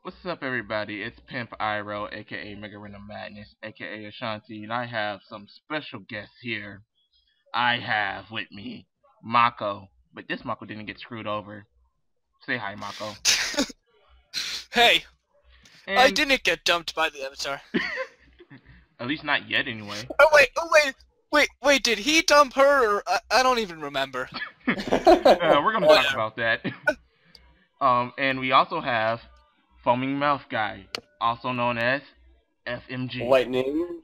What's up, everybody? It's Pimp Iro, aka Mega Random Madness, aka Ashanti, and I have some special guests here. I have with me Mako, but this Mako didn't get screwed over. Say hi, Mako. Hey, I And didn't get dumped by the Avatar. at least not yet, anyway. Wait, did he dump her, or I don't even remember. We're gonna talk about that. And we also have Foaming Mouth Guy, also known as FMG. Lightning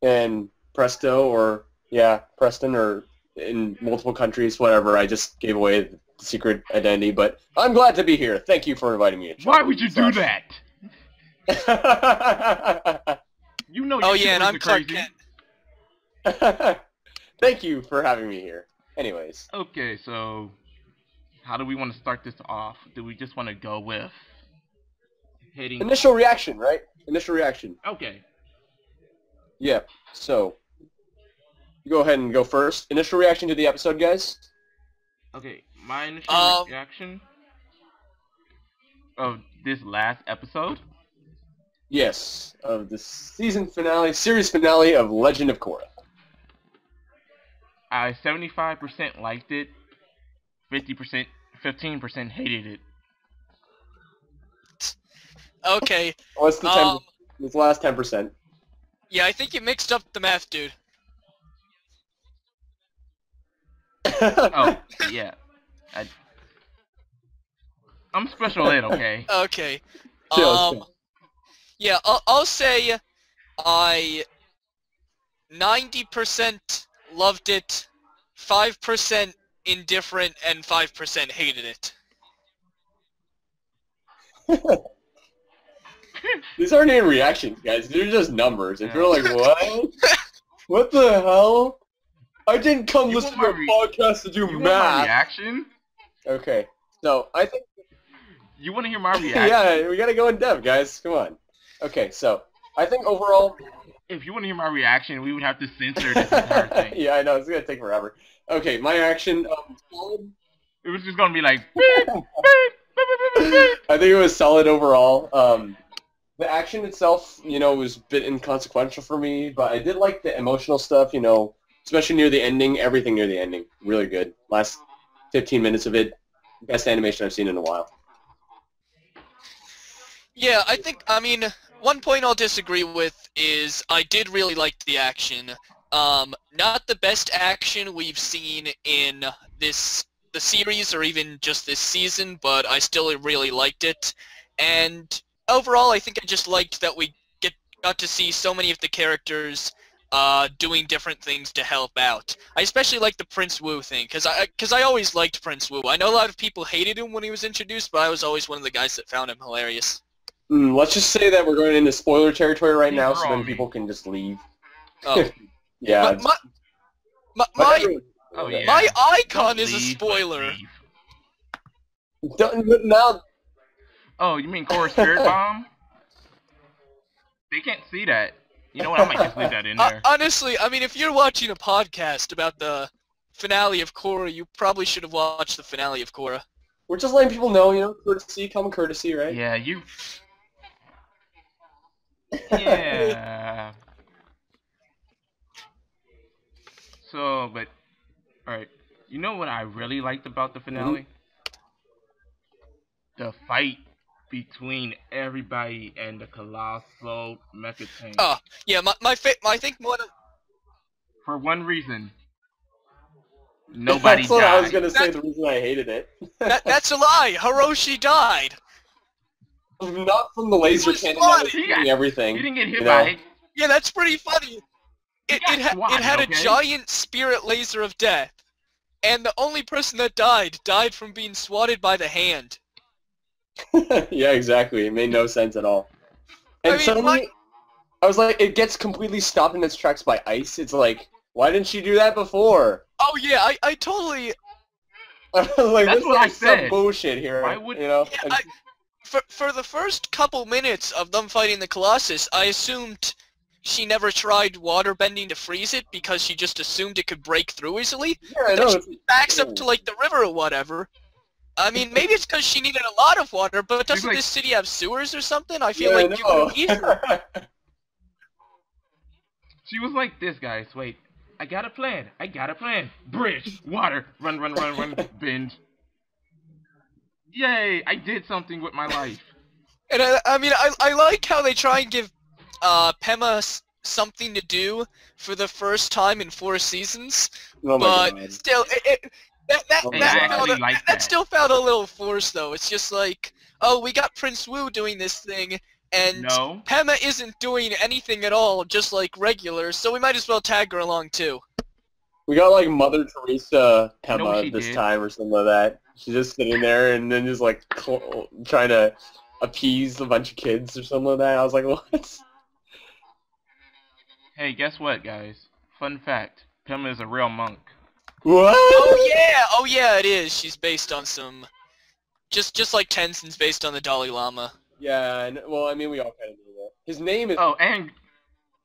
and Presto, or yeah, Preston, or in multiple countries, whatever. I just gave away the secret identity, but I'm glad to be here. Thank you for inviting me. Why would you do that? You know. Oh yeah, and I'm crazy. Clark Kent. Thank you for having me here. Anyways. Okay, so how do we want to start this off? Do we just want to go with hitting Initial reaction, right? Initial reaction. Okay. Yeah. So, you go ahead and go first. Initial reaction to the episode, guys. Okay, my initial reaction of this last episode. Yes, of the series finale of Legend of Korra. I 75% liked it, 15% hated it. Okay. What's the 10? This last 10%. Yeah, I think you mixed up the math, dude. Oh, yeah. I'm special ed, okay? Okay. Chill. Yeah, I'll say I 90% loved it, 5% indifferent, and 5% hated it. These aren't even reactions, guys. They're just numbers. If you're like, what? What the hell? I didn't come listen to a podcast to do You want math. my reaction? Okay, so I think... You want to hear my reaction? Yeah, we gotta go in depth, guys. Come on. Okay, so I think overall... If you want to hear my reaction, we would have to censor this entire thing. Yeah, I know. It's gonna take forever. Okay, my action... solid. It was just going to be like... I think it was solid overall. The action itself, was a bit inconsequential for me, but I did like the emotional stuff, especially near the ending, everything near the ending. Really good. Last 15 minutes of it, best animation I've seen in a while. Yeah, I mean, one point I'll disagree with is I did really like the action. Not the best action we've seen in the series or even just this season, but I still really liked it. And overall, I think I just liked that we got to see so many of the characters doing different things to help out. I especially like the Prince Wu thing, because I always liked Prince Wu. I know a lot of people hated him when he was introduced, but I was always one of the guys that found him hilarious. Let's just say that we're going into spoiler territory right now, so then me. people can just leave. Oh. Yeah. My icon is a spoiler. Now... Oh, you mean Korra Spirit Bomb? They can't see that. You know what? I might just leave that in there. Honestly, I mean, if you're watching a podcast about the finale of Korra, you probably should have watched the finale of Korra. We're just letting people know, courtesy, common courtesy, right? Yeah, you... Yeah. So, but... Alright. You know what I really liked about the finale? The fight between everybody and the colossal mecha tank. Oh, yeah, I think one of... For one reason. Nobody That's what died. I was going to say, the reason I hated it. That's a lie! Hiroshi died! Not from the laser cannon that was hitting everything. He didn't get hit by it. Yeah, that's pretty funny. It had a giant spirit laser of death. And the only person that died from being swatted by the hand. Yeah, exactly. It made no sense at all. And suddenly, I was like, it gets completely stopped in its tracks by ice. It's like, why didn't she do that before? Oh yeah, I totally... I was like, That's this what I is some said. bullshit here. Why would... Yeah, for the first couple minutes of them fighting the Colossus, I assumed she never tried waterbending to freeze it because she just assumed it could break through easily. Yeah, I know. She backs up to like the river or whatever, I mean, maybe it's because she needed a lot of water, but She's doesn't like, this city have sewers or something? I feel Yeah, like you could have easily... she was like this, guys. Wait, I got a plan. I got a plan. Bridge, water, run, run, run, run, binge. Yay! I did something with my life. And I mean, I like how they try and give Pema something to do for the first time in 4 seasons, Oh my but God. still, Oh my Hey, I God. actually like that that. still felt a little forced, though. It's just like, oh, we got Prince Wu doing this thing, and No. Pema isn't doing anything at all, just like regular, so we might as well tag her along, too. We got like Mother Teresa You know what she Pema this did? time or something like that. She's just sitting there and then just like trying to appease a bunch of kids or something like that. I was like, what? Hey, guess what, guys? Fun fact: Pema is a real monk. What? Oh yeah, it is. She's based on some... Just like Tenzin's based on the Dalai Lama. Yeah, well, I mean, we all kind of knew that. His name is... Oh, and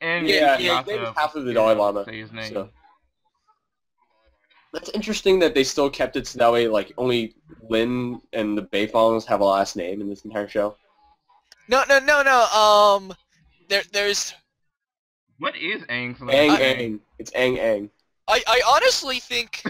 yeah, Yuki his name is also half of the didn't Dalai Lama. say his name. So. That's interesting that they still kept it so that way, like, only Lin and the Beifongs have a last name in this entire show. No. There's... What is Aang's last Aang name? Aang. It's Aang Aang. I honestly think...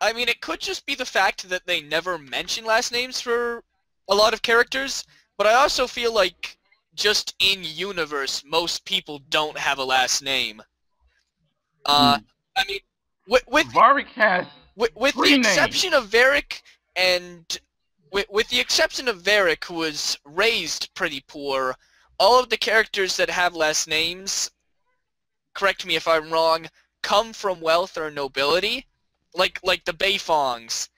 I mean, it could just be the fact that they never mention last names for a lot of characters, but I also feel like just in universe, most people don't have a last name. I mean, with Varric has with the 3 names. exception of Varric and with the exception of Varric, who was raised pretty poor, all of the characters that have last names, correct me if I'm wrong, come from wealth or nobility. Like the Beifongs,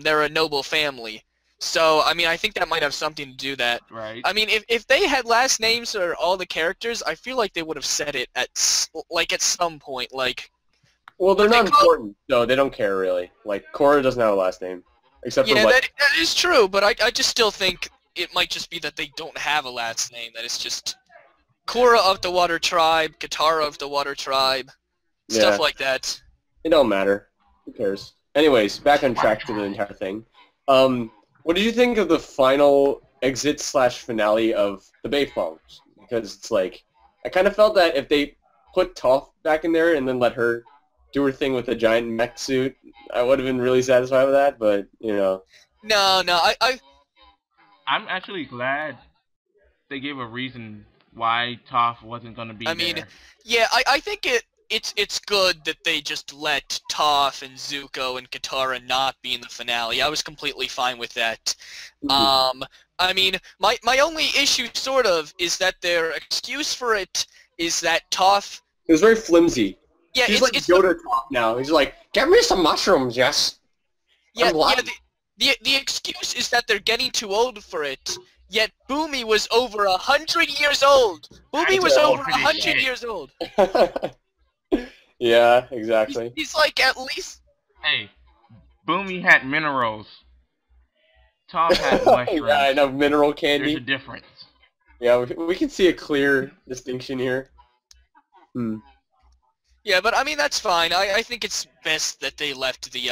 they're a noble family. So, I mean, I think that might have something to do with that. Right. I mean, if they had last names for all the characters, I feel like they would have said it at some point. Like, Well, they're They not call- important. No, they don't care, really. Like, Korra doesn't have a last name. Except for, yeah, like... that is true, but I just still think it might just be that they don't have a last name. That it's just Korra of the Water Tribe, Katara of the Water Tribe, stuff Yeah. like that. It don't matter. Who cares? Anyways, back on track to the entire thing. What did you think of the final exit/finale of the Beifongs? Because it's like, I kind of felt that if they put Toph back in there and then let her do her thing with the giant mech suit, I would have been really satisfied with that, but, you know. No, I'm actually glad they gave a reason why Toph wasn't gonna be I mean, there. yeah, I think it's good that they just let Toph and Zuko and Katara not be in the finale. I was completely fine with that. I mean, my only issue, sort of, is that their excuse for it is that Toph... It was very flimsy. Yeah, He's like Yoda Toph now. He's like, get me some mushrooms, yes. Yeah, I'm lying. the excuse is that they're getting too old for it. Yet Boomy was over 100 years old. Boomy was know, over pretty 100 shit. years old. Yeah, exactly. He's like at least... Hey, Boomy had minerals. Toph had mushrooms. Yeah, I know, mineral There's candy. a difference. Yeah, we can see a clear distinction here. Yeah, but I mean, that's fine. I think it's best that they left the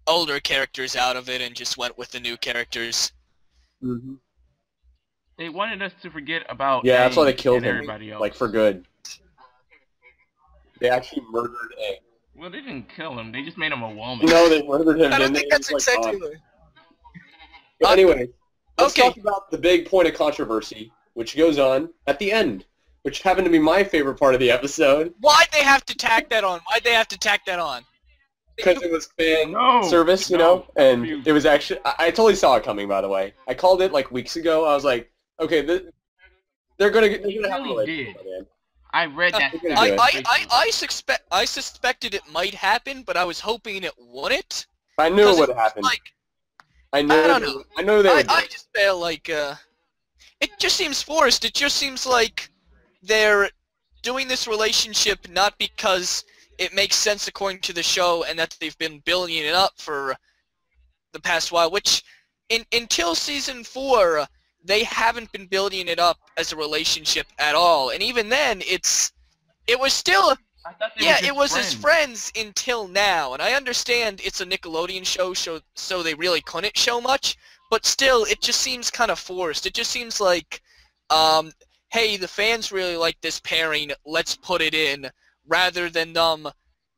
older characters out of it and just went with the new characters. Mm-hmm. They wanted us to forget about Yeah, that's why they Aang killed and him, everybody else. like, for good. They actually murdered Aang. Well, they didn't kill him. They just made him a woman. No, they murdered him. I don't didn't think they? that's It's like, exactly... But anyway, let's okay. talk about the big point of controversy, which goes on at the end, which happened to be my favorite part of the episode, Why'd they have to tack that on? Why'd they have to tack that on? because it was fan No, service, you no, know, and refuse. it was actually, I totally saw it coming, by the way. I called it, like, weeks ago. I was like, okay, they're gonna have a really relationship did. by the end. I read that. Okay, stuff. good. I suspected it might happen, but I was hoping it wouldn't. I knew it 'Cause would it's happen. Like, I knew. I don't know. I knew they would. I just feel like it just seems forced. It just seems like they're doing this relationship not because it makes sense according to the show and that they've been building it up for the past while, which until season 4 they haven't been building it up as a relationship at all. And even then it was still I thought they were Yeah, just it was friends. his friends until now, and I understand it's a Nickelodeon show, so they really couldn't show much, but still, it just seems kind of forced. It just seems like, hey, the fans really like this pairing, let's put it in, rather than them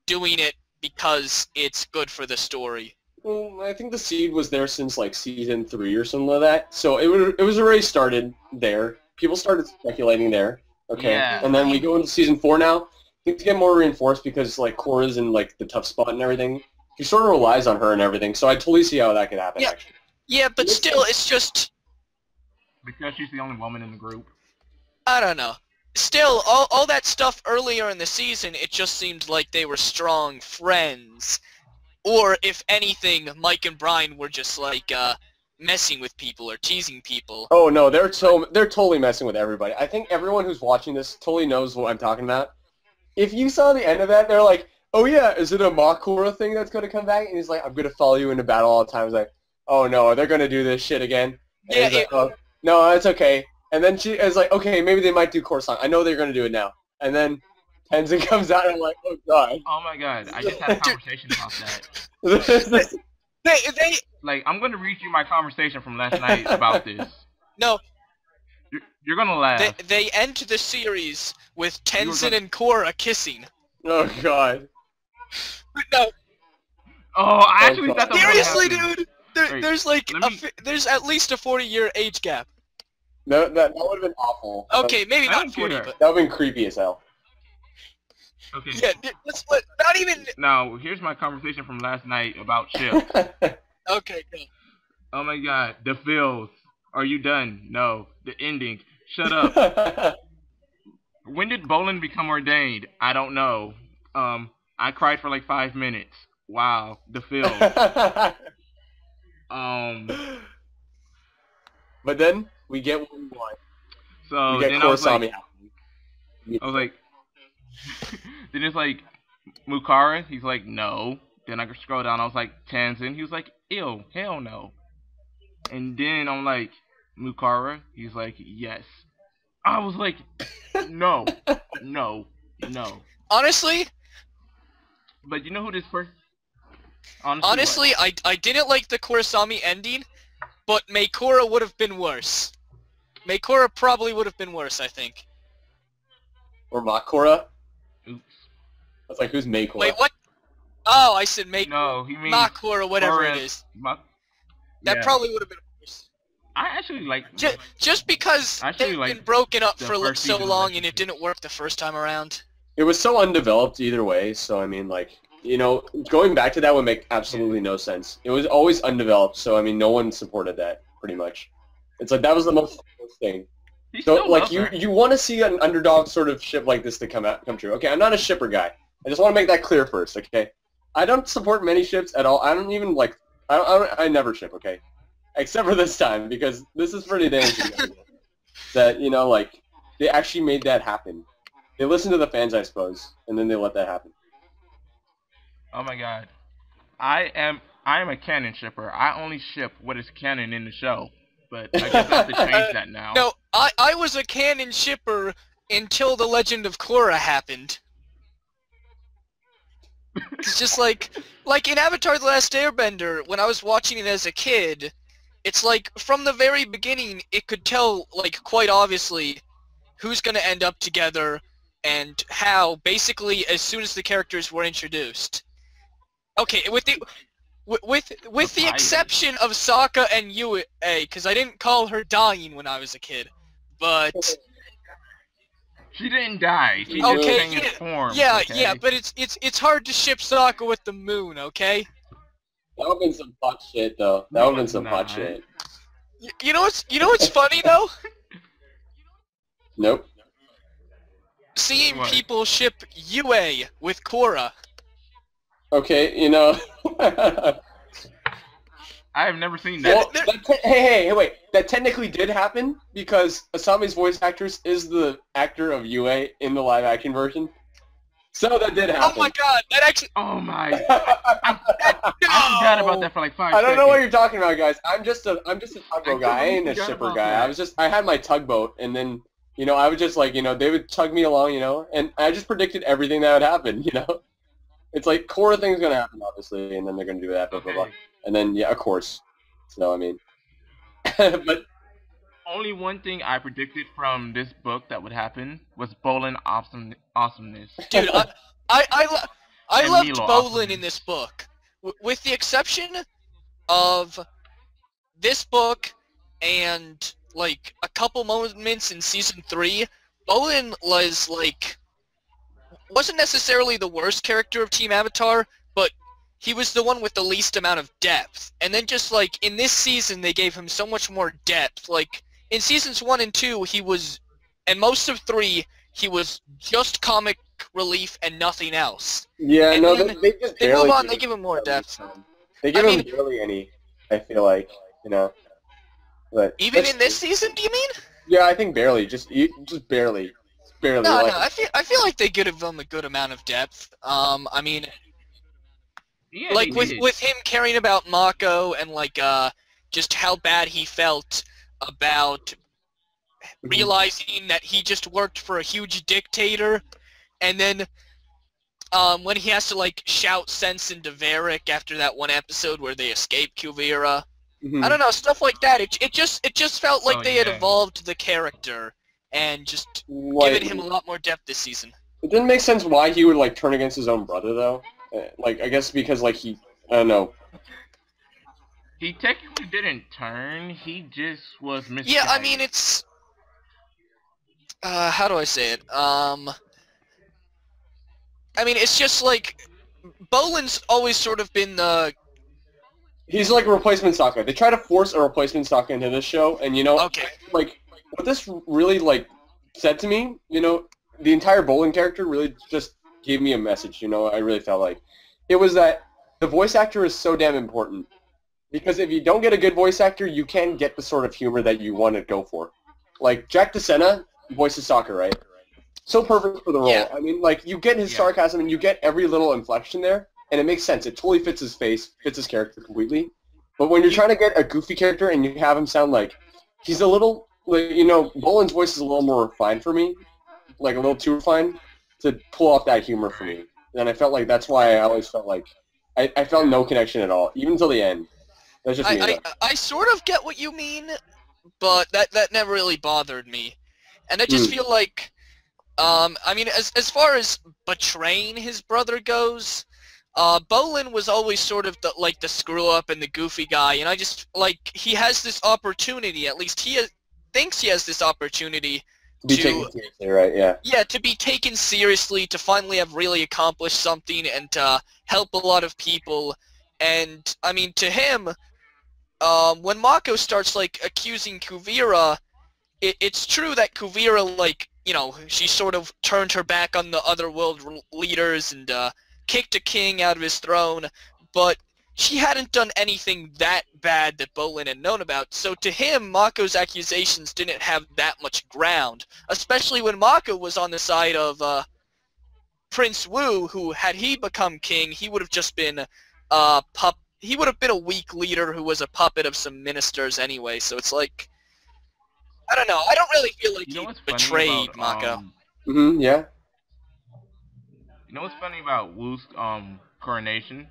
doing it because it's good for the story. Well, I think the seed was there since like season 3 or something like that. So it was already started there. People started speculating there. Okay, Yeah. and then we go into season 4 now. Things get more reinforced because like Korra's in like the tough spot and everything. He sort of relies on her and everything. So I totally see how that could happen. Yeah. Actually. Yeah, but still, it's just, Because she's the only woman in the group. I don't know. Still, all that stuff earlier in the season, it just seemed like they were strong friends. Or, if anything, Mike and Brian were just, like, messing with people or teasing people. Oh no, they're totally messing with everybody. I think everyone who's watching this totally knows what I'm talking about. If you saw the end of that, they're like, "Oh yeah, is it a Makura thing that's going to come back?" And he's like, "I'm going to follow you into battle all the time." He's like, "Oh no, they're going to do this shit again." And Yeah, he's like, "Oh no, it's okay." And then she is like, "Okay, maybe they might do Coruscant. I know they're going to do it now." And then Tenzin comes out, and I'm like, "Oh god." Oh my god, I just had a conversation about that. They Like, I'm gonna read you my conversation from last night about this. no, You're gonna laugh. they end the series with Tenzin gonna- and Korra kissing. Oh god. No, Oh, I actually thought that was gonna seriously, happen. dude! Wait, There's like let me- there's at least a 40-year age gap. No, that would have been awful. Okay, maybe I not don't 40, care. but That would have been creepy as hell. Okay. yeah, that's what. Not even. Now, here's my conversation from last night about S.H.I.E.L.D. Okay, go. Oh my god, the feels. Are you done? No. The ending. Shut up. When did Bolin become ordained? I don't know. I cried for like 5 minutes. Wow. The feels. But then we get what we want. So We get then I was like, Korosami happening. then it's like Mukara. He's like, no. Then I could scroll down. I was like, Tanzin. He was like, ew, hell no. And then I'm like, Mukara. He's like, yes. I was like, no, no, no. Honestly, But you know who this person? honestly, I didn't like the Kurosami ending, but Meikora would have been worse. Meikora probably would have been worse, I think. Or Makora. Oops. I was like, who's Makora? Wait, what? Oh, I said Meikora. No, he means Makora, whatever it Korra- is. Yeah. That probably would have been worse. I actually like. Just because I actually they've like been broken up the for first so season of long that and it show. didn't work the first time around. It was so undeveloped either way, so I mean, like, you know, going back to that would make absolutely no sense. It was always undeveloped, so I mean, no one supported that, pretty much. It's like, that was the most thing. He So, still like, loves you her. you want to see an underdog sort of ship like this to come true. Okay, I'm not a shipper guy. I just want to make that clear first, okay? I don't support many ships at all. I don't even, like, I never ship, okay? Except for this time, because this is pretty damaging. That, you know, like, they actually made that happen. They listened to the fans, I suppose, and then they let that happen. Oh my god. I am a canon shipper. I only ship what is canon in the show. But I guess I have to change that now. No, I was a canon shipper until the Legend of Korra happened. It's just like in Avatar: The Last Airbender, when I was watching it as a kid, it's like from the very beginning it could tell like quite obviously who's gonna end up together and how, basically as soon as the characters were introduced. Okay, with the Papyrus. exception of Sokka and Yue, because I didn't call her dying when I was a kid, but She didn't die. She Okay, just changed form. yeah, okay? yeah, but it's hard to ship Sokka with the moon, okay? That would've been some hot shit, though. That would've been some hot Nah. shit. You know what's funny though? Nope. Seeing What? people ship Yue with Korra. Okay, you know. I have never seen that. Well, hey, wait. That technically did happen because Asami's voice actress is the actor of Yue in the live-action version. So that did happen. Oh my god, that actually. Oh my! I forgot about that for like 5 I don't know what seconds. you're talking about, guys. I'm just a tugboat guy. I ain't a forgot shipper about guy. that. I had my tugboat, and then You know, I would just like, you know, they would tug me along, you know, and I just predicted everything that would happen, you know. It's like Korra thing's gonna happen, obviously, and then they're gonna do that, blah blah blah, Okay. and then yeah, of course. So I mean, but Only one thing I predicted from this book that would happen was awesomeness Dude, I, I, lo- I and loved Milo Bolin in awesomeness. this book. With the exception of this book and, like, a couple moments in Season 3, Bolin was, like, wasn't necessarily the worst character of Team Avatar, but he was the one with the least amount of depth. And then just, like, in this season, they gave him so much more depth. Like, in Seasons 1 and 2, he was, and most of 3, he was just comic relief and nothing else. yeah, And no, then they just they barely move on, give they him give him more any depth. time. They give I him mean, barely any. I feel like, you know, but even that's in this season, do you mean? yeah, I think barely, just barely, No, like no, I feel like they give him a good amount of depth. I mean, Yeah, they like did. with him caring about Mako and like just how bad he felt about realizing that he just worked for a huge dictator, and then when he has to like shout sense into Varric after that one episode where they escape Kuvira. I mhm. don't know, stuff like that. It just felt like Oh they had yeah. evolved the character and just Like given him a lot more depth this season. it didn't make sense why he would like turn against his own brother though. Like I guess because like I don't know. He technically didn't turn. He just was Yeah, I misguided. mean it's how do I say it? I mean it's just like Bolin's always sort of been the He's like a replacement Sokka. They try to force a replacement Sokka into this show, and you know, okay. like what this really like said to me, you know, the entire Bolin character really just gave me a message. You know, I really felt like it was that the voice actor is so damn important because if you don't get a good voice actor, you can't get the sort of humor that you want to go for. Like Jack DeSena voices Sokka, right? So perfect for the role. Yeah. I mean, like you get his Yeah. sarcasm and you get every little inflection there, and it makes sense. It totally fits his face, fits his character completely. But when you're trying to get a goofy character and you have him sound like he's a little, like, you know, Bolin's voice is a little more refined for me, like a little too refined to pull off that humor for me. And I felt like that's why I always felt like I felt no connection at all, even until the end. That's just me. I sort of get what you mean, but that never really bothered me. And I just Hmm. feel like I mean as far as betraying his brother goes, Bolin was always sort of the screw up and the goofy guy, and I just like he has this opportunity. At least thinks he has this opportunity To be taken seriously, right? Yeah. to be taken seriously, to finally have really accomplished something, and to help a lot of people. And I mean, to him, when Mako starts like accusing Kuvira, it's true that Kuvira, like, you know, she sort of turned her back on the other world leaders and kicked a king out of his throne, but she hadn't done anything that bad that Bolin had known about. So to him, Mako's accusations didn't have that much ground, especially when Mako was on the side of Prince Wu, who, had he become king, he would have just been he would have been a weak leader who was a puppet of some ministers anyway. So it's like, I don't know. I don't really feel like You know he what's funny betrayed about Mako. Yeah. you know what's funny about Wu's coronation?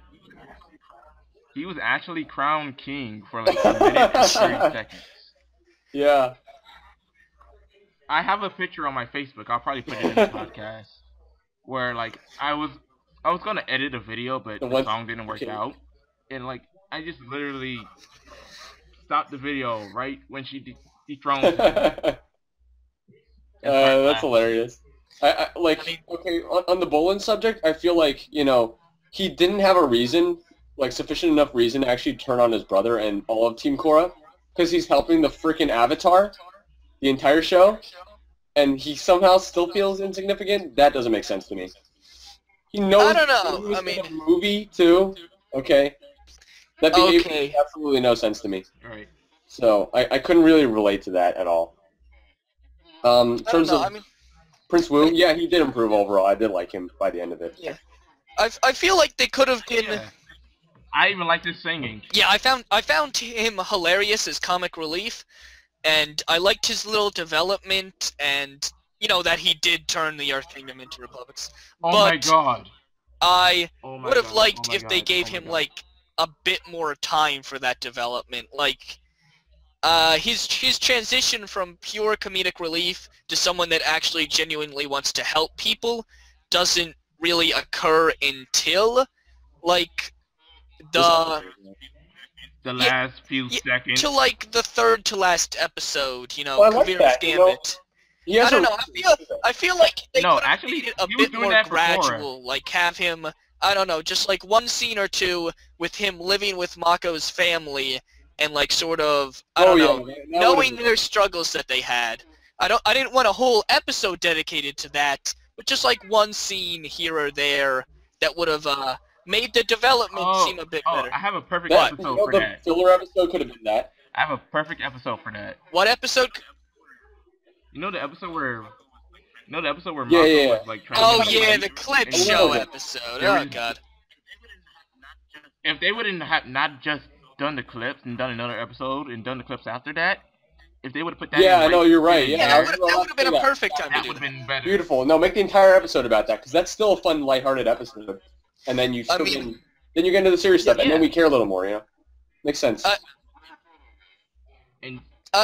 He was actually crowned king for like a minute and 30 seconds. Yeah. I have a picture on my Facebook. I'll probably put it in the podcast where like I was gonna edit a video, but The the one- song didn't work okay. out, and like I just literally stopped the video right when she dethroned him. And started That's laughing. hilarious. I like, I mean- okay, on the Bolin subject, I feel like, you know, he didn't have a reason, like sufficient enough reason to actually turn on his brother and all of Team Korra, because he's helping the freaking Avatar the entire show, and he somehow still feels insignificant. That doesn't make sense to me. He knows I don't know. he was I mean- in a movie too. Okay. That behavior Okay. makes absolutely no sense to me. Right. So I couldn't really relate to that at all. In I don't terms know. of I mean, Prince Wu, yeah, he did improve overall. I did like him by the end of it. Yeah. I feel like they could have been. Yeah. I even like his singing. Yeah, I found him hilarious as comic relief, and I liked his little development, and that he did turn the Earth Kingdom into republics. Oh my But god. I Oh my would have god. Oh liked my if they god. gave Oh my him god. like a bit more time for that development. Like his transition from pure comedic relief to someone that actually genuinely wants to help people doesn't really occur until like This the episode, The yeah, last few yeah seconds. to like the third to last episode. well, I like Kavira's that. Gambit. He has I a don't know. reason to do that. I feel like they No, could have actually, made it a he was bit doing more that for Korra. gradual. Like have him, I don't know, just like one scene or two with him living with Mako's family and like sort of I Oh don't yeah, know, that knowing would've- their struggles that they had. I didn't want a whole episode dedicated to that, but just like one scene here or there that would have made the development seem a bit better. I have a perfect that episode for the that. filler episode could have been that. I have a perfect episode for that. What episode? You know the episode where Yeah, Mako yeah. was like trying Oh to yeah, fight the clip and show yeah. episode. There Oh was- god. if they wouldn't have not just done the clips and done another episode and done the clips after that, if they would have put that Yeah, in I know, you're right. in Yeah, Yeah, I there, was that would have been a that. perfect time to that do would have that. been better. Beautiful. No, make the entire episode about that because that's still a fun, lighthearted episode. And then you I still mean- then you get into the serious stuff, and yeah. then we care a little more. Makes sense. And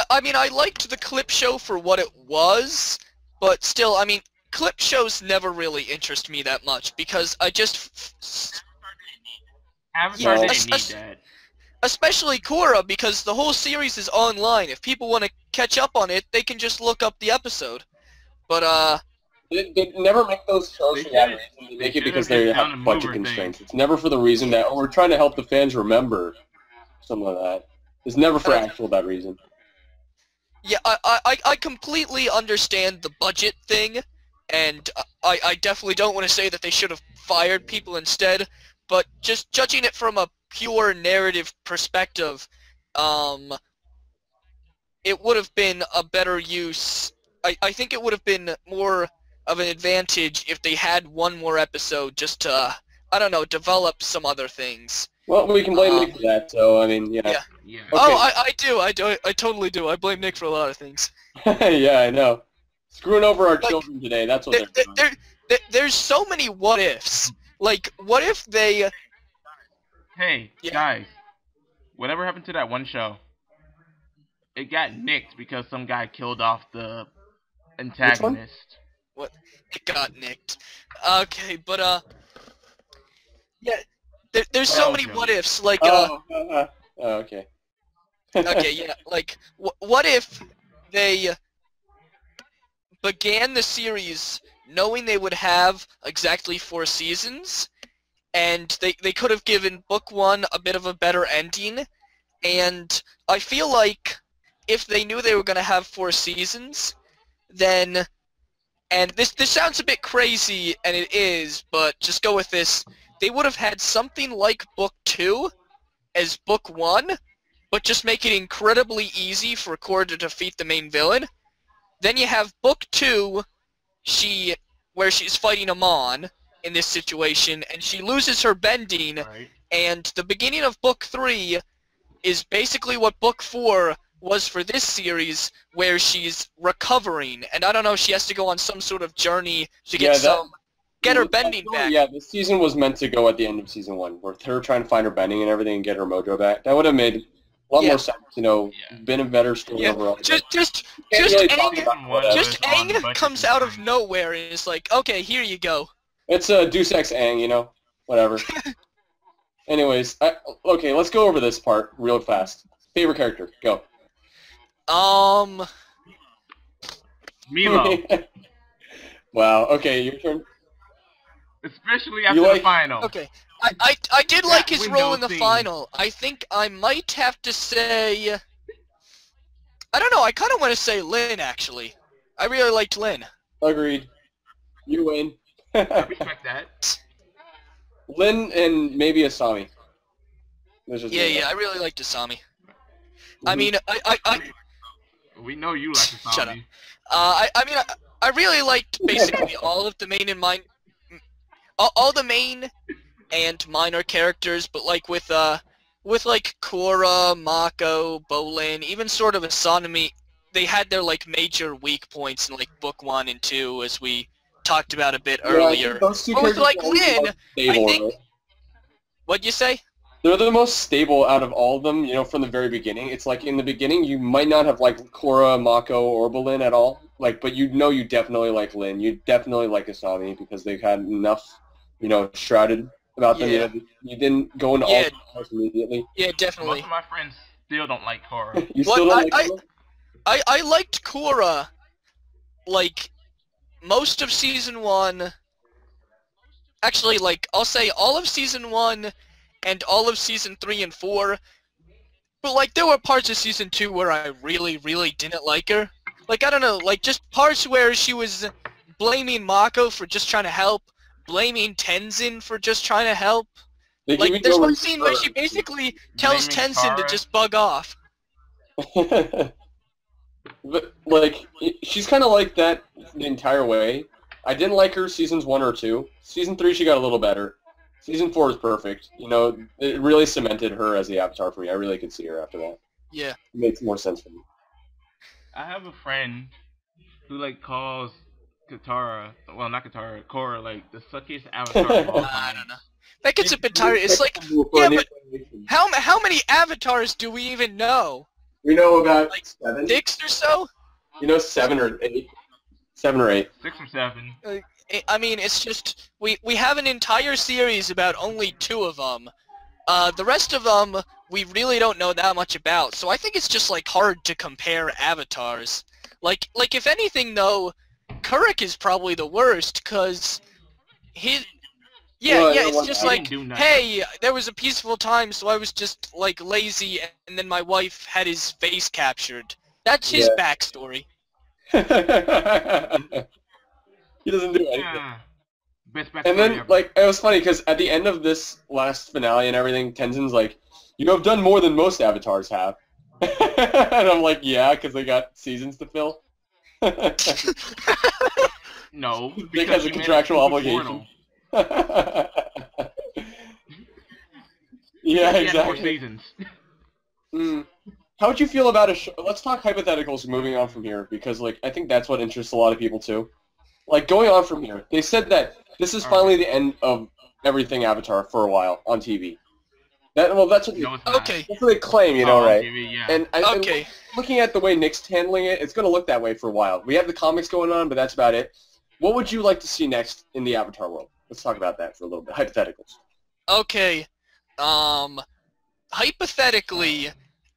I mean, I liked the clip show for what it was, but still, I mean, clip shows never really interest me that much because I just, Avatar No. didn't need that. especially Korra, because the whole series is online. If people want to catch up on it, they can just look up the episode. But They never make those shows They for that should've- reason. They they make it because should've they just have done a budget mover thing. constraints. It's never for the reason that, we're trying to help the fans remember something like that. It's never for actual bad reason. yeah, I completely understand the budget thing, and I definitely don't want to say that they should have fired people instead, but just judging it from a pure narrative perspective, it would have been a better use. I think it would have been more of an advantage if they had one more episode just to, I don't know, develop some other things. Well, we can blame Nick for that, so, I mean, Yeah. Yeah. Okay. Oh, I totally do. I blame Nick for a lot of things. Yeah, I know. Screwing over our Like, children today, that's what they're doing. There's so many what-ifs. Like, what if they... Hey, Yeah. guys, whatever happened to that one show? It got nicked because some guy killed off the antagonist. It got nicked. Okay, but, yeah, there's so many Belgium. what-ifs. Like, Oh, okay. okay, yeah, like, what if they began the series knowing they would have exactly 4 seasons, and they could have given book 1 a bit of a better ending, and I feel like if they knew they were going to have 4 seasons, then, and this sounds a bit crazy, and it is, but just go with this, they would have had something like book 2 as book 1, but just make it incredibly easy for Korra to defeat the main villain. Then you have book 2, where she's fighting Amon in this situation, and she loses her bending, Right. and the beginning of book 3 is basically what book 4 was for this series, where she's recovering, and I don't know, she has to go on some sort of journey to get her bending back. Yeah, the season was meant to go at the end of season 1, where her trying to find her bending and everything and get her mojo back. That would have made a lot Yeah. more sense, Yeah. been a better story Yeah, overall. just Can't really talk Aang, about One that. just was on Aang budget comes out of constraints. nowhere and is like, okay, here you go. It's a Deus Ex Aang, whatever. Anyways, okay, let's go over this part real fast. Favorite character, go. Milo, Wow, okay, your turn. especially after You the like- final. Okay, I did like his window role in the scene. final. I think I might have to say, I don't know, I kind of want to say Lin, actually. I really liked Lin. Agreed. You win. I respect that. Lin and maybe Asami. There's just Yeah, I really liked Asami. I Mhm. mean, We know you like the Shut zombie. I really liked basically all of the main and all the main and minor characters, but like with like Korra, Mako, Bolin, even sort of Asami they had their like major weak points in like book 1 and 2, as we talked about a bit Yeah, I think earlier. those two But with characters like are always the Lynn, most I stable, think. right? What'd you say? They're the most stable out of all of them, you know, from the very beginning. It's like in the beginning you might not have liked Korra, Mako, or Balin at all, like, but you know you definitely like Lin. You definitely like Asami because they've had enough, you know, shrouded about them. You Yeah. know, you didn't go into all Yeah. details immediately. Yeah, Most definitely. of my friends still don't like Korra. You What still don't like I Korra? I liked Korra like most of season 1. Actually, like I'll say all of season 1 and all of season 3 and 4. But like there were parts of season 2 where I really, really didn't like her. Like I don't know, like just parts where she was blaming Mako for just trying to help, blaming Tenzin for just trying to help. They Like even there's go one with scene where she basically tells Blaming Tenzin to Kara. just bug off. But like, she's kind of like that the entire way. I didn't like her seasons 1 or 2. Season 3 she got a little better. Season 4 is perfect. You know, it really cemented her as the Avatar for me. I really could see her after that. Yeah. It makes more sense for me. I have a friend who like calls Katara, well not Katara, Korra like the suckiest avatar of all I time. don't know. That gets a bit tired. It's like, yeah, but how many avatars do we even know? We know about Like 7. 6 or so? You know, 7 or 8. 7 or 8. 6 or 7. I mean, it's just we have an entire series about only 2 of them. The rest of them we really don't know that much about. So I think it's just like hard to compare avatars. Like if anything though, Kuruk is probably the worst because he. Yeah, Well, yeah, no it's one- just He like, didn't do nothing. hey, there was a peaceful time, so I was just like lazy, and then my wife had his face captured. That's his Yeah. backstory. He doesn't do anything. Yeah. Best backstory And then, ever. like, it was funny because at the end of this last finale and everything, Tenzin's like, "You have done more than most avatars have." And I'm like, "Yeah, because they got seasons to fill." No, Because you of made a contractual stupid obligation. portal. Yeah, He had more exactly. seasons. How would you feel about a show? Let's talk hypotheticals moving on from here, because, like, I think that's what interests a lot of people, too. Like, going on from here, they said that this is finally the end of everything Avatar for a while on TV. That's what they, No, it's not. Okay, that's what they claim, you know, on right? TV, yeah. And okay. looking at the way Nick's handling it, it's going to look that way for a while. We have the comics going on, but that's about it. What would you like to see next in the Avatar world? Let's talk about that for a little bit. Hypotheticals. Okay, hypothetically,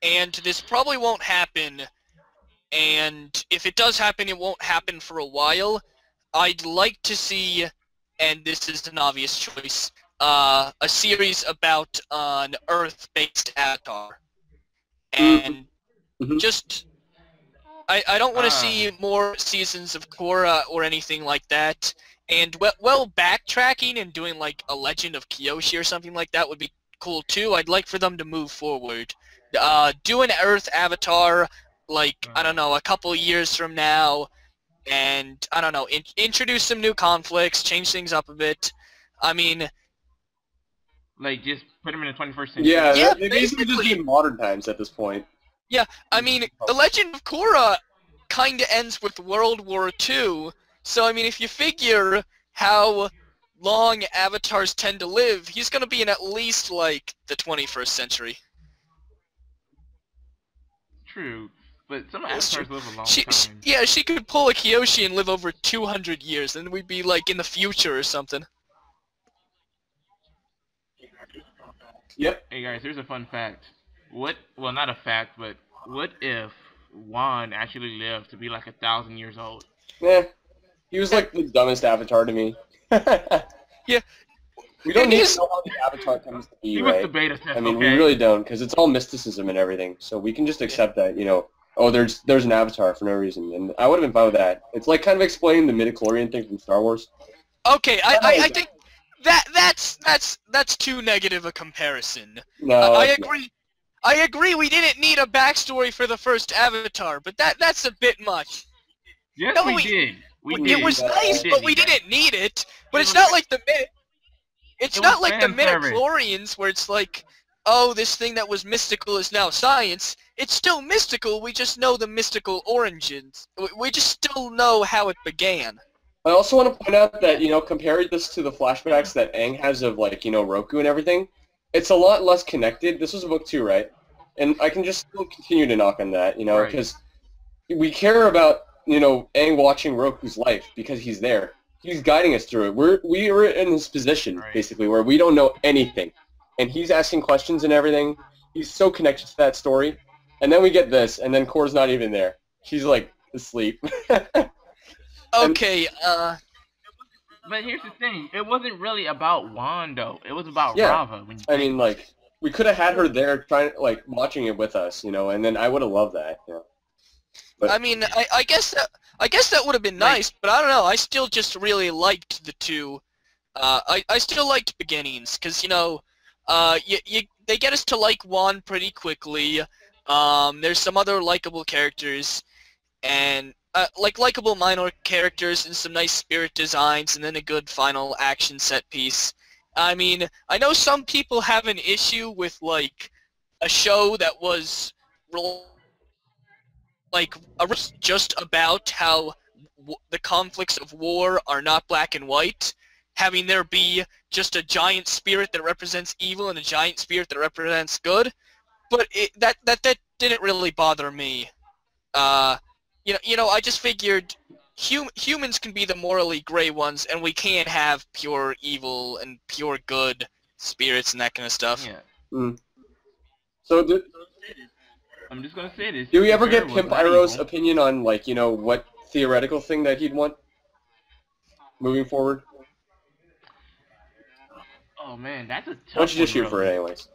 and this probably won't happen, and if it does happen, it won't happen for a while, I'd like to see, and this is an obvious choice, a series about an Earth-based avatar. And Mhm. just, I don't want to see more seasons of Korra or anything like that. And well, backtracking and doing like a Legend of Kyoshi or something like that would be cool too. I'd like for them to move forward. Do an Earth avatar, like, I don't know, a couple years from now, and I don't know, introduce some new conflicts, change things up a bit. I mean, Like, just put him in the 21st century. Yeah, Yeah, they basically just basically. do modern times at this point. yeah, I mean, The Legend of Korra kind of ends with World War II, so I mean, if you figure how long avatars tend to live, he's going to be in at least, like, the 21st century. True. But some That's avatars true. live a long She, time. yeah, she could pull a Kyoshi and live over 200 years, and we'd be, like, in the future or something. Yep. Hey guys, here's a fun fact. Well, not a fact, but what if Juan actually lived to be like 1,000 years old? Yeah. He was like the dumbest Avatar to me. Yeah. We don't And need his- to know how the Avatar comes to be, He was right? the beta test, I mean, okay? we really don't, because it's all mysticism and everything. So we can just accept that, you know, oh, there's an Avatar for no reason, and I would have been fine with that. It's like kind of explaining the midichlorian thing from Star Wars. Okay, I think that's too negative a comparison. No, I it's not. agree. I agree. We didn't need a backstory for the first Avatar, but that's a bit much. Yes, No, we we- did. We It did. It was Yeah, nice, we but did we need that. didn't need it. But It it's was not like the It's It not was like the fan service. midichlorians where it's like, oh, this thing that was mystical is now science. it's still mystical. We just know the mystical origins. We just still know how it began. I also want to point out that, compare this to the flashbacks that Aang has of, like, Roku and everything. It's a lot less connected. This was book 2, right? And I can just still continue to knock on that, Right. because we care about, Aang watching Roku's life because he's there. He's guiding us through it. We are in this position, Right. basically, where we don't know anything. And he's asking questions and everything. He's so connected to that story. And then we get this, and then Korra's not even there. She's, like, asleep. Okay, But here's the thing: it wasn't really about Wando. It was about Yeah. Rava. When you I think mean, like, we could have had her there trying, like, watching it with us, and then I would have loved that, But, I mean, I guess that would have been Like- nice, but I don't know. I still just really liked the two. I still liked Beginnings, because they get us to like Juan pretty quickly. There's some other likable characters, and likable minor characters and some nice spirit designs, and then a good final action set piece. I mean, I know some people have an issue with like a show that was just about how the conflicts of war are not black and white, having there be just a giant spirit that represents evil and a giant spirit that represents good. But that didn't really bother me. I just figured humans can be the morally gray ones, and we can't have pure evil and pure good spirits and that kind of stuff. Yeah. So, I'm just gonna say this. do we ever get Sarah was Pimp not Iroh's evil. opinion on, like, what theoretical thing that he'd want moving forward? Oh man, that's a tough Why don't you just one, shoot for really. it anyways?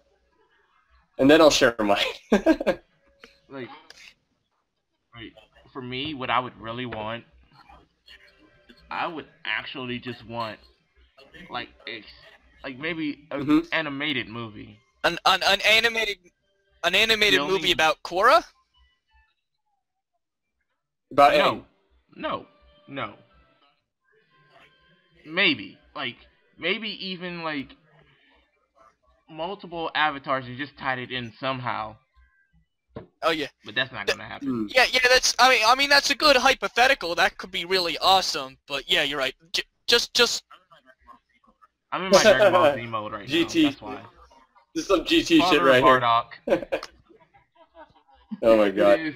And then I'll share mine. Like, right, for me, what I would really want, I would actually just want, like, maybe an Mhm. animated movie. An animated The movie only- about Korra? About Aang. No. Maybe even like multiple avatars and just tied it in somehow. Oh yeah. But that's not gonna happen. Mm. Yeah, that's. I mean, that's a good hypothetical. That could be really awesome. But yeah, you're right. Just. I'm in my Dragon Ball Z mode right GT. now. That's why. This is some GT shit Father right here. Bardock. Oh my It god. is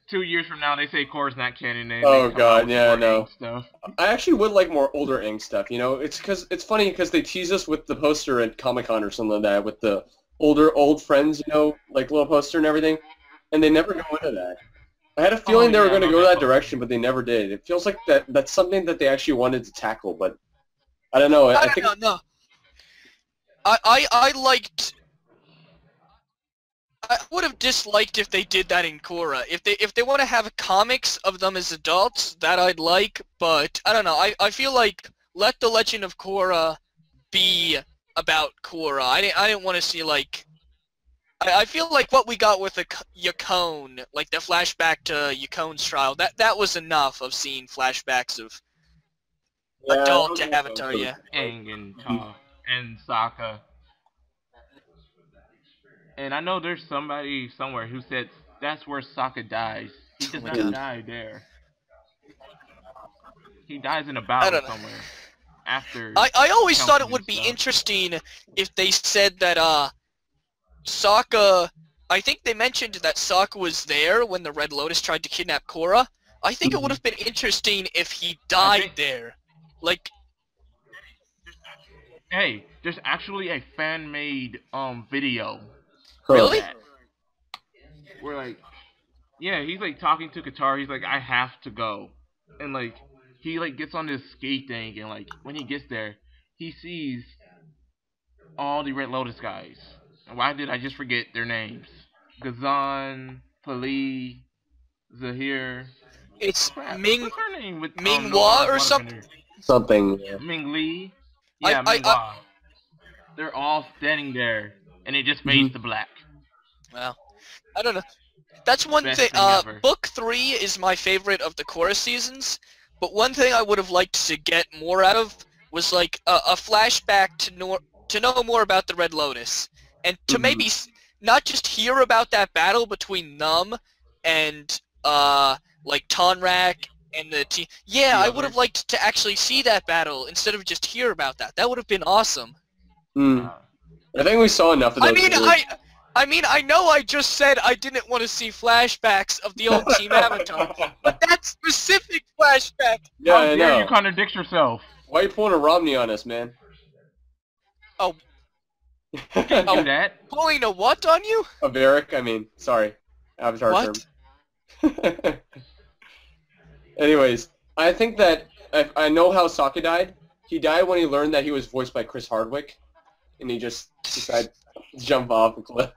2 years from now, they say Korra's not canon. They Oh, come God, out with yeah, more I know. Aang stuff. I actually would like more older Aang stuff, It's funny because they tease us with the poster at Comic-Con or something like that, with the old friends, like little poster and everything, and they never go into that. I had a feeling they were yeah, going to I go love that that poster. direction, but they never did. It feels like that's something that they actually wanted to tackle, but I don't know. I think No. I liked. I would have disliked if they did that in Korra. If they want to have comics of them as adults, that I'd like. But I don't know. I feel like let the Legend of Korra be about Korra. I didn't want to see like. I feel like what we got with Yakone, like the flashback to Yakone's trial, that was enough of seeing flashbacks of adult Avatar. Yeah. Aang and Toph and Sokka. And I know there's somebody somewhere who said that's where Sokka dies. He does my not God. die there. He dies in a I battle don't know. somewhere. After I always thought it counting would be stuff. interesting if they said that Sokka. I think they mentioned that Sokka was there when the Red Lotus tried to kidnap Korra. I think it would have been interesting if he died think- there. Like, Hey, there's actually a fan-made video really? that where like, yeah, he's like talking to Qatar. He's like, I have to go, and like he like gets on this ski thing, and like when he gets there, he sees all the Red Lotus guys. And why did I just forget their names? Ghazan, Pali, Zahir. It's Crap, Ming what's her name with Ming no Hua arms, or waterbender? something? something. Yeah. Ming Li. I- Yeah, I- Ming Hua. They're all standing there, and it just fades to black. Well, I don't know. That's one Best thing. thing ever. Book 3 is my favorite of the Korra seasons. But one thing I would have liked to get more out of was like a flashback to know more about the Red Lotus, and to maybe not just hear about that battle between Numb and like Tonrak and the team. Yeah, The I would have others. liked to actually see that battle instead of just hear about that. That would have been awesome. Hmm. I think we saw enough of I those. mean, I know I just said I didn't want to see flashbacks of the old Team Avatar, but that specific flashback. Yeah, How I dare know. you contradict yourself? Why are you pulling a Romney on us, man? Oh, Can't do that. pulling a what on you? A Varric, I mean, sorry. Avatar What? term. Anyways, I think that I know how Sokka died. He died when he learned that he was voiced by Chris Hardwick, and he just decided to jump off a cliff.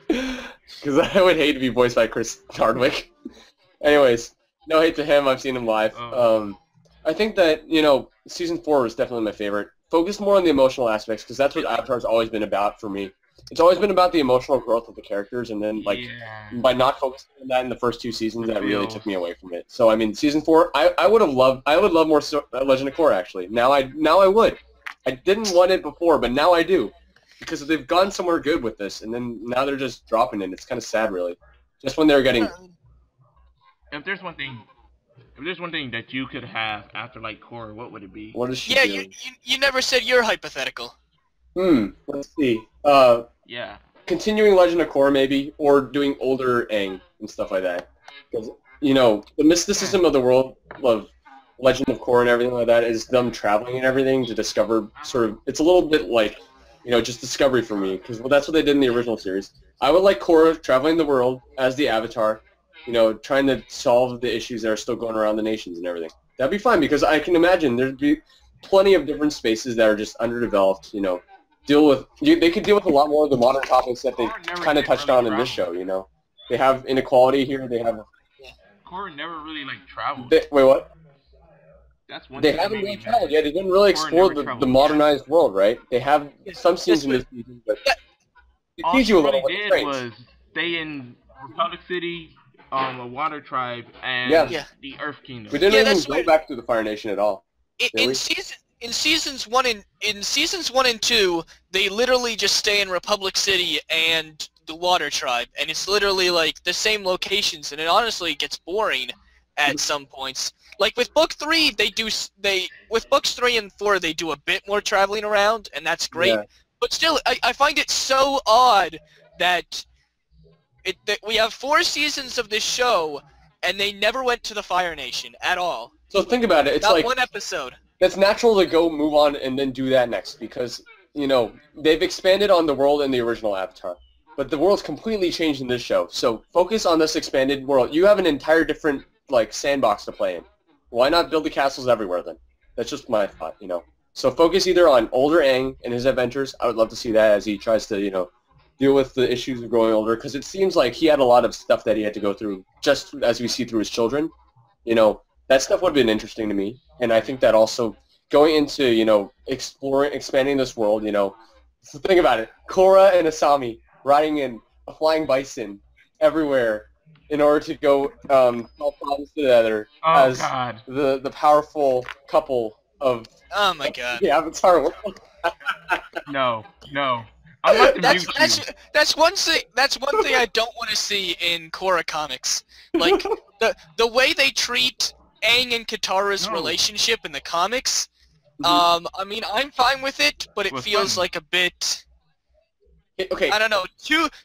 Because I would hate to be voiced by Chris Hardwick. Anyways, no hate to him. I've seen him live. I think that, Season 4 was definitely my favorite. Focus more on the emotional aspects, because that's what Avatar's always been about for me. It's always been about the emotional growth of the characters, and then, by not focusing on that in the first 2 seasons, that really took me away from it. So, I mean, Season 4, I would love more Legend of Korra, actually. Now I would. I didn't want it before, but now I do. Because they've gone somewhere good with this, and then now they're just dropping it. It's kind of sad, really. Just when they're getting... If there's one thing that you could have after like Korra, what would it be? What is she Yeah, doing? you never said your hypothetical. Let's see. Yeah. Continuing Legend of Korra, maybe, or doing older Aang and stuff like that. Because, the mysticism of the world of Legend of Korra and everything like that is them traveling and everything to discover it's a little bit like, just discovery for me, because that's what they did in the original series. I would like Korra traveling the world as the Avatar, trying to solve the issues that are still going around the nations and everything. That'd be fine, because I can imagine there'd be plenty of different spaces that are just underdeveloped, they could deal with a lot more of the modern topics that they kind of touched on in this show, They have inequality here, they have... Korra never really like traveled. Wait, what? That's one They thing that haven't made really me traveled mad. yet. They didn't really Korra explore never the traveled. modernized world, right? They have some scenes in this season, but they All tease she you a little really with the did trains. was stay in Republic City, a water tribe, and Yeah. the Earth Kingdom. We didn't Yeah, even that's go weird. back to the Fire Nation at all. In seasons 1 and 2, they literally just stay in Republic City and the Water Tribe, and it's literally like the same locations, and it honestly gets boring at some points. Like with book 3, with books 3 and 4 they do a bit more traveling around, and that's great. Yeah. But still, I find it so odd that we have 4 seasons of this show, and they never went to the Fire Nation at all. So think about it. It's Not like one episode. that's natural to go move on and then do that next because they've expanded on the world in the original Avatar, but the world's completely changed in this show. So focus on this expanded world. You have an entire different sandbox to play in. Why not build the castles everywhere then? That's just my thought. So focus either on older Aang and his adventures. I would love to see that as he tries to deal with the issues of growing older, because it seems like he had a lot of stuff that he had to go through, just as we see through his children. That stuff would have been interesting to me, and I think that also going into, expanding this world, so think about it. Korra and Asami riding in a flying bison everywhere in order to go solve problems together as God. the powerful couple of Oh my god. the Avatar world. No. I'm about to mute you. That's one thing I don't want to see in Korra comics. Like the way they treat Aang and Katara's relationship in the comics. I mean, I'm fine with it, but it feels like a bit. Okay. I don't know,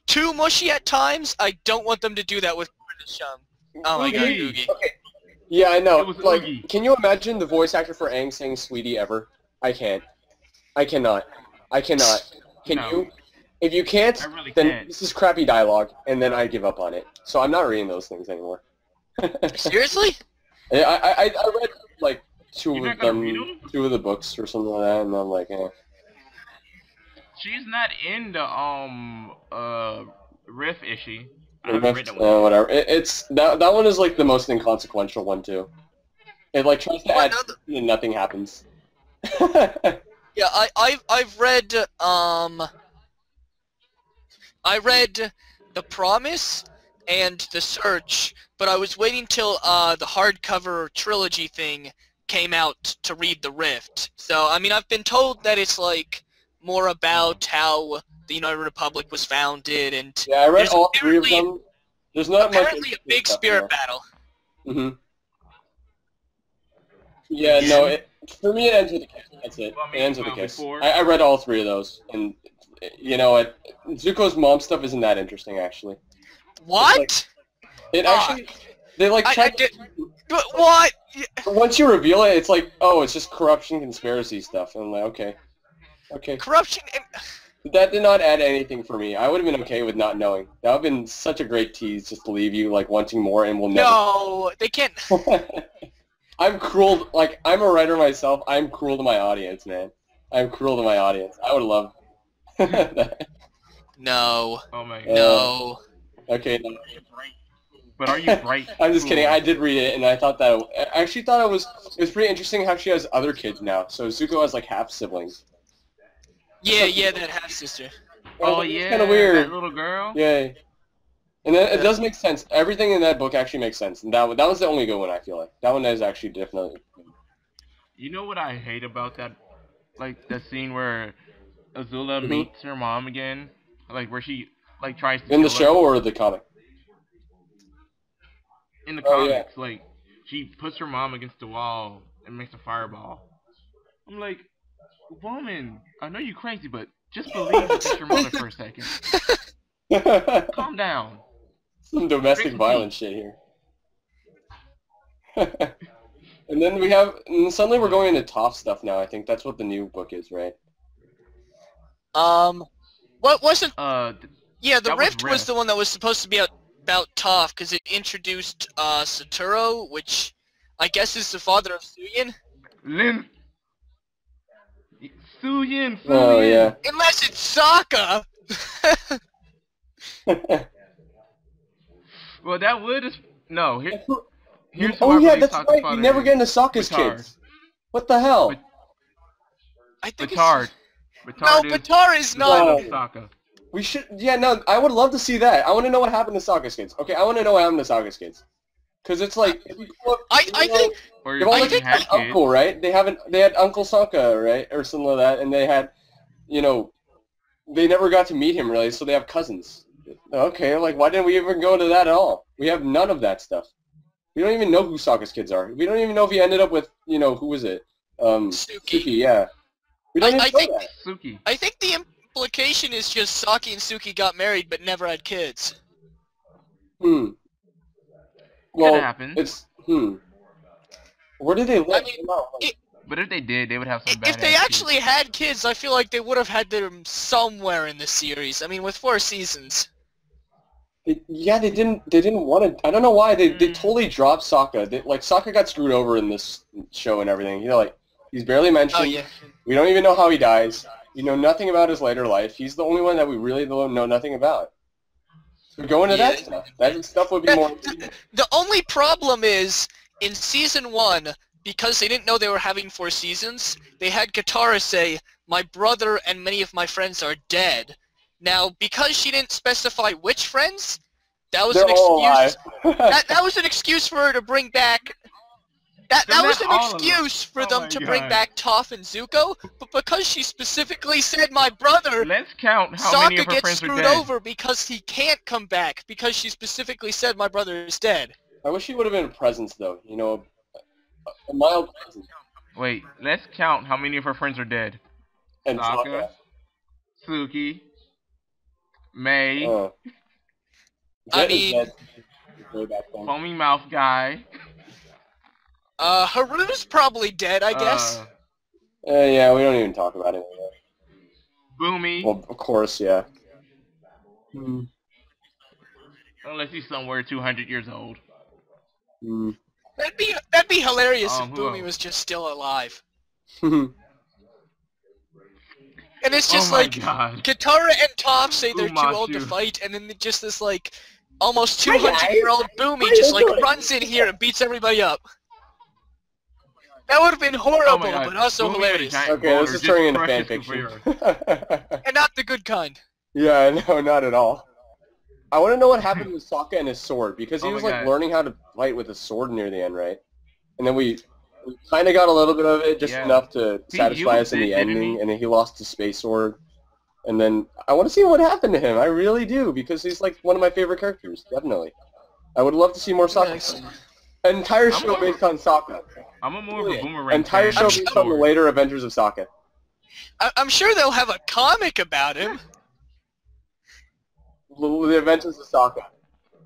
too mushy at times. I don't want them to do that with British. Oh my god, Oogie. Okay. Yeah, I know. It was Oogie. Can you imagine the voice actor for Aang saying "sweetie" ever? I can't. I cannot. Can you? If you can't, I really then can't. this is crappy dialogue, and then I give up on it. So I'm not reading those things anymore. Seriously? I read two You're of not gonna read them? two of the books or something like that, and I'm like, eh. She's not in the Riff issue. I haven't read that one. Whatever. It's that one is the most inconsequential one too. It tries to add and nothing happens. Yeah, I've read I read The Promise and The Search, but I was waiting till the hardcover trilogy thing came out to read The Rift. So I mean, I've been told that it's more about how the United Republic was founded, and Yeah, I read there's all 3 of apparently- them. There's not much. apparently a big spirit battle. Mhm. Yeah, no. For me, it ends with a kiss. That's it. Well, I It mean, ends with a well, kiss. before- I read all 3 of those, and you know what? Zuko's mom stuff isn't that interesting, actually. What? It actually, they like I tried. did. What? Once you reveal it, it's like, oh, it's just corruption, conspiracy stuff. And I'm like, okay. Corruption and... That did not add anything for me. I would have been okay with not knowing. That would have been such a great tease just to leave you like wanting more, and we'll never. No, they can't... I'm cruel. Like, I'm a writer myself. I'm cruel to my audience, man. I'm cruel to my audience. I would love that. No. Oh my god. No. Okay. No. But are you right? I'm just kidding. I did read it, and I thought that I actually thought it was pretty interesting how she has other kids now. So Zuko has like half siblings. Yeah, that half-sister. Oh It's yeah, kind of weird. that little girl. Yay. And then it does make sense. Everything in that book actually makes sense. And that was the only good one, I feel like. That one is actually definitely... You know what I hate about that, like the scene where Azula meets her mom again, like where she like tries to In the kill show her. or the comic? In the Oh, yeah. comics, like she puts her mom against the wall and makes a fireball. I'm like, woman, I know you're crazy, but just believe that it's your mother for a second. Calm down. Some domestic Drink violence shit here. And then we have... And suddenly we're going into Toph stuff now, I think. That's what the new book is, right? What wasn't... Yeah, the that was Rift was Rift. the one that was supposed to be about Toph, because it introduced, Satoru, which I guess is the father of Suyin. Lin. Suyin. Oh, yeah. Unless it's Sokka! Well, that would... No, here's Oh, who I yeah, believe that's Sokka's right. father We never is. get into Sokka's Batard. kids. What the hell? But- I think Batard. No, Batard is Batar is the not... son No. of Sokka. We should... Yeah, no, I would love to see that. I want to know what happened to Sokka's kids. Okay, I want to know what happened to Sokka's kids. Because it's like... If you go up, I think... Or They've all if like he had an uncle, right? They had Uncle Sokka, right? Or something like that. And they had, you know... They never got to meet him, really, so they have cousins. Okay, like, why didn't we even go into that at all? We have none of that stuff. We don't even know who Sokka's kids are. We don't even know if he ended up with, you know, who was it? Suki, yeah. We don't I even think- know that. Suki. I think the implication is just Saki and Suki got married but never had kids. Well, happen. it's, Where did they live? I mean, But if they did, they would have some badass If they kids. actually had kids, I feel like they would have had them somewhere in the series. I mean, with 4 seasons. Yeah, they didn't want to. I don't know why they totally dropped Sokka. Like Sokka got screwed over in this show and everything. You know, like he's barely mentioned. Oh, yeah. We don't even know how he dies. You know nothing about his later life. He's the only one that we really don't know nothing about. So go into that stuff. That stuff would be more. The only problem is, in Season 1, because they didn't know they were having 4 seasons, they had Katara say, "My brother and many of my friends are dead." Now, because she didn't specify which friends, that was They're an all excuse. alive. That was an excuse for her to bring back. That They're was not an all alive. excuse for Oh them my to bring God. back Toph and Zuko, but because she specifically said my brother, Let's count how many Sokka of her gets friends are screwed dead. over because he can't come back because she specifically said my brother is dead. I wish he would have been a presence, though. You know, a mild presence. Wait, let's count how many of her friends are dead. And Sokka, Suki, May, I Jet is mean- dead. Way back then. Foamy Mouth Guy. Haru's probably dead, I guess. Yeah, we don't even talk about it. Boomy, Well, of course, yeah. unless he's somewhere 200 years old. That'd be hilarious if who Boomy else? was just still alive. And it's just oh my like God. Katara and Toph say they're too old to Umashu. fight, and then just this like almost Hi, guys. 200-year-old Boomy How just you like doing? runs in here and beats everybody up. That would have been horrible, God. but also Boomy hilarious, had a giant Okay, boulder this is just turning into crushed fan his fiction. superhero. and not the good kind. Yeah, no, not at all. I want to know what happened with Sokka and his sword, because he Oh was my like God. learning how to fight with a sword near the end, right? And then we kind of got a little bit of it, just Yeah. enough to He satisfy us in used the it, didn't ending, he? and then he lost the space sword. And then I want to see what happened to him. I really do, because he's like one of my favorite characters, definitely. I would love to see more Sokka. An entire show based on Sokka. I'm a more of a boomerang Entire fan. show based on the later adventures of Sokka. I'm sure they'll have a comic about him. The Adventures of Sokka.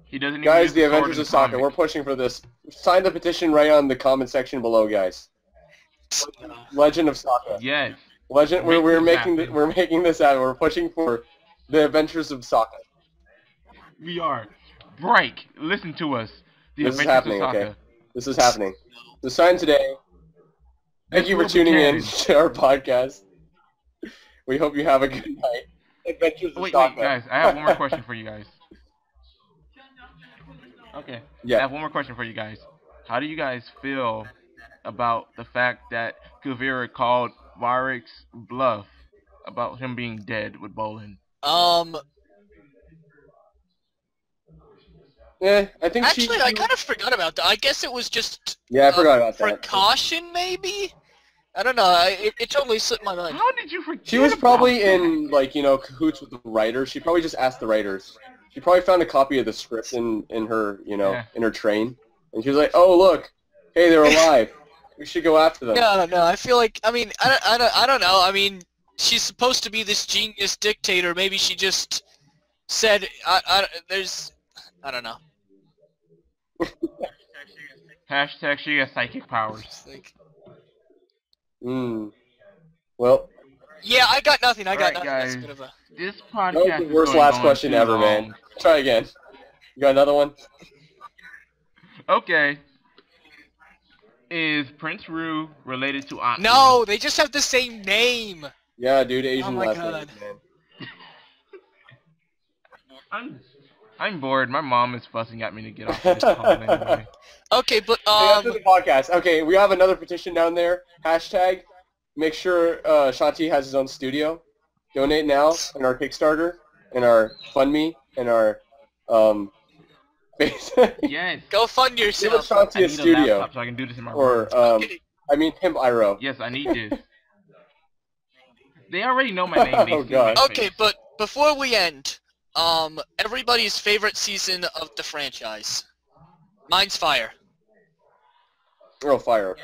He doesn't even Guys, use the sword Adventures in of the Sokka. comic. We're pushing for this. Sign the petition right on the comment section below, guys. Legend of Sokka. Yes. Legend. Make We're this making happen. we're making this happen. We're pushing for the Adventures of Sokka. We are. Break. Listen to us. The This is Adventures happening. of Sokka. Okay. This is happening. The sign today. Thank This you for will be tuning in canon. to our podcast. We hope you have a good night. Adventures of Wait, Sokka. guys. I have one more question for you guys. Okay. Yeah. I have one more question for you guys. How do you guys feel about the fact that Kuvira called Varric's bluff about him being dead with Bolin? Yeah, I think Actually, I kind of forgot about that. I guess it was just Yeah, I forgot about that. precaution, maybe? I don't know. It totally slipped my mind. How did you forget? She was about probably that? in, like, you know, cahoots with the writers. She probably just asked the writers. She probably found a copy of the script in her, you know, Yeah. in her train. And she was like, oh, look. Hey, they're alive. We should go after them. No. I feel like, I mean, I don't know. I mean, she's supposed to be this genius dictator. Maybe she just said, I don't know. Hashtag she has psychic powers. It's like, Well, yeah, I got nothing. I got Alright, nothing. That's a guys. bit of a... This that podcast was the is worst going last on question too ever, long. man. Try again. You got another one? Okay. Is Prince Rue related to Aunt? No, they just have the same name. Yeah, dude, Asian my last God. name, man. I'm bored. My mom is fussing at me to get off this call anyway. Okay, but Hey, after the podcast. Okay, we have another petition down there. Hashtag, make sure Shanti has his own studio. Donate now in our Kickstarter, in our FundMe, in our base. Yes. go fund Give yourself. Shanti I a need a studio. laptop so I can do this in my room. Or I mean Pimp Iro. Yes, I need this. They already know my name. They Oh, see God. my Okay, face. but before we end, everybody's favorite season of the franchise. Mine's Fire. Oh, Fire.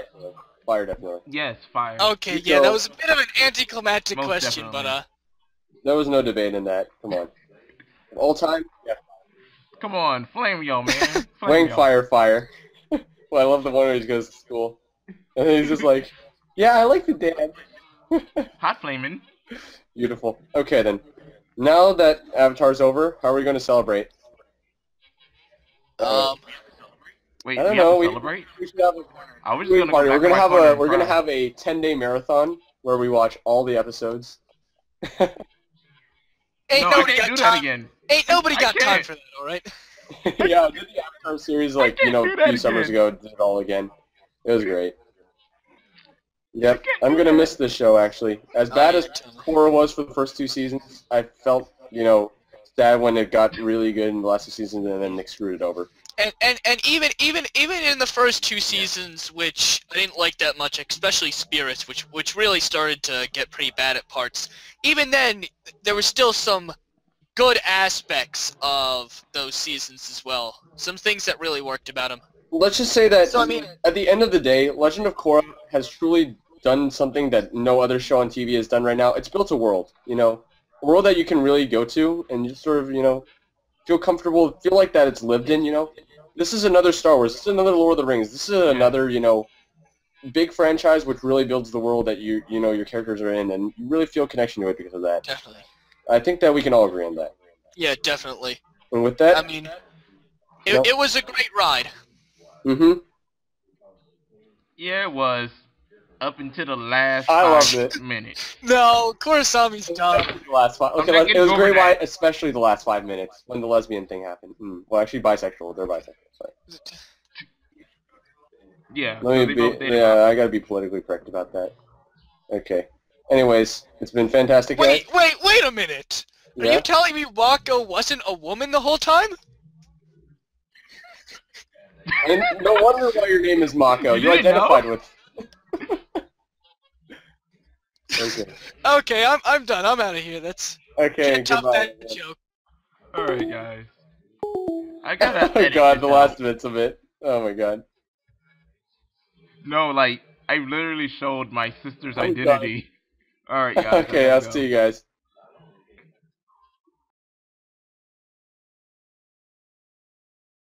Fire, definitely. Yes, fire. Okay, You yeah, go. that was a bit of an anticlimactic Most question, definitely. but There was no debate in that. Come on. All time? Yeah. Come on, flame yo, man. Flame Wang yo. Fire. Well, I love the one where he goes to school. And he's just like, yeah, I like the dad. Hot flaming. Beautiful. Okay, then. Now that Avatar's over, how are we going to celebrate? Wait, I don't we have know. to celebrate? We should have a I was just viewing gonna party. go We're back gonna to my have corner a and we're gonna cry. have a 10-day marathon where we watch all the episodes. ain't No, I nobody can't got do time. that again. Ain't nobody I got time can't. for that, all right? Yeah, I did the Avatar series like can't do a that few summers again. ago. Did it all again. It was great. Yep, I'm gonna miss this show actually. As bad as Korra was for the first 2 seasons, I felt sad when it got really good in the last 2 seasons, and then Nick screwed it over. And even in the first 2 seasons, which I didn't like that much, especially Spirits, which really started to get pretty bad at parts. Even then, there were still some good aspects of those seasons as well. Some things that really worked about them. Let's just say that So, I mean- at the end of the day, Legend of Korra has truly done something that no other show on TV has done right now. It's built a world, a world that you can really go to and just sort of, feel comfortable, feel like that it's lived in, This is another Star Wars. This is another Lord of the Rings. This is another, big franchise which really builds the world that your characters are in, and you really feel a connection to it because of that. Definitely. I think that we can all agree on that. Yeah, definitely. And with that, I mean, it was a great ride. Yeah, it was. Up until the last I loved 5 it. minutes. No, Kurosami's dumb. The last 5. Okay, not it was a getting great over ride, that. especially the last 5 minutes when the lesbian thing happened. Well, actually, bisexual. They're bisexual. Sorry. Yeah. Let so me they both be. dated. Yeah, I gotta be politically correct about that. Okay. Anyways, it's been fantastic, guys. Wait a minute. Are Yeah. you telling me Wako wasn't a woman the whole time? And no wonder why your name is Mako. You You didn't identified know? with. Okay. Okay, I'm done. I'm out of here. That's Okay, Can't top goodbye. that joke. Alright, guys. I gotta Oh edit god, this the out. last bits of it. Oh my god. No, like, I literally showed my sister's Oh god. identity. Alright, guys, I Okay, gotta I'll go. see you guys.